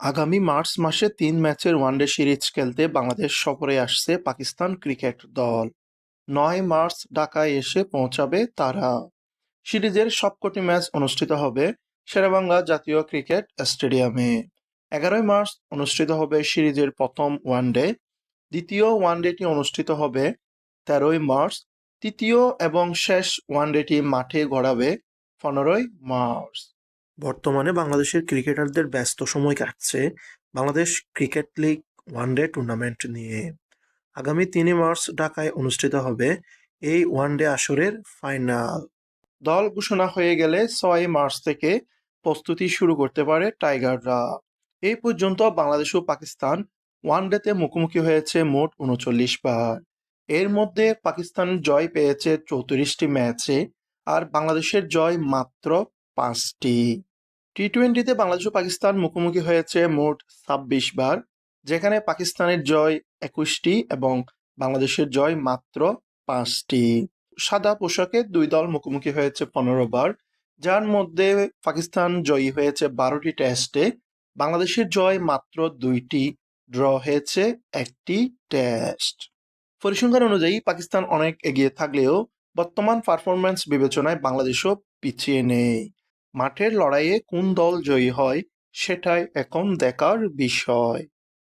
আগামী মার্চ মাসে ৩ ম্যাচের ওয়ানডে সিরিজ খেলতে বাংলাদেশ সফরে আসছে পাকিস্তান ক্রিকেট দল। ৯ মার্চ ঢাকায় এসে পৌঁছাবে তারা। সিরিজের সবকটি ম্যাচ অনুষ্ঠিত হবে শেরেবাংলা জাতীয় ক্রিকেট স্টেডিয়ামে। ১১ই মার্চ অনুষ্ঠিত হবে সিরিজের প্রথম ওয়ানডে। দ্বিতীয় ওয়ানডেটি অনুষ্ঠিত হবে ১৩ই মার্চ। তৃতীয় এবং শেষ ওয়ানডেটি মাঠে গড়াবে ১৫ই মার্চ। বর্তমানে বাংলাদেশের ক্রিকেটারদের ব্যস্ত সময় কাটছে Bangladesh cricket league one day tournament নিয়ে। আগামী ৩ মার্চ ঢাকায় অনুষ্ঠিত হবে এই ওয়ানডে আসরের ফাইনাল। দল ঘোষণা হয়ে গেলে ৬ মার্চ থেকে প্রস্তুতি শুরু করতে পারে টাইগাররা। এই পর্যন্ত বাংলাদেশ ও পাকিস্তান ওয়ানডেতে মুখোমুখি হয়েছে মোট ৩৯ বার। এর মধ্যে পাকিস্তান জয় পেয়েছে ৩৪টি ম্যাচে আর বাংলাদেশের জয় মাত্র ৫টি। টি-টোয়েন্টিতে বাংলাদেশ ও পাকিস্তান মুখোমুখি হয়েছে মোট ২৬ বার, যেখানে পাকিস্তানের জয় ২১টি এবং বাংলাদেশের জয় মাত্র ৫টি। সাদা পোশাকে দুই দল মুখোমুখি হয়েছে ১৫ বার, যার মধ্যে পাকিস্তান জয়ী হয়েছে ১২টি টেস্টে, বাংলাদেশের জয় মাত্র ২টি, ড্র হয়েছে ১টি টেস্ট। পরিসংখ্যান অনুযায়ী পাকিস্তান অনেক এগিয়ে থাকলেও বর্তমান পারফরম্যান্স বিবেচনায় বাংলাদেশও পিছিয়ে নেই। মাঠের লড়াইয়ে কোন দল জয়ী হয় সেটাই এখন দেখার বিষয়।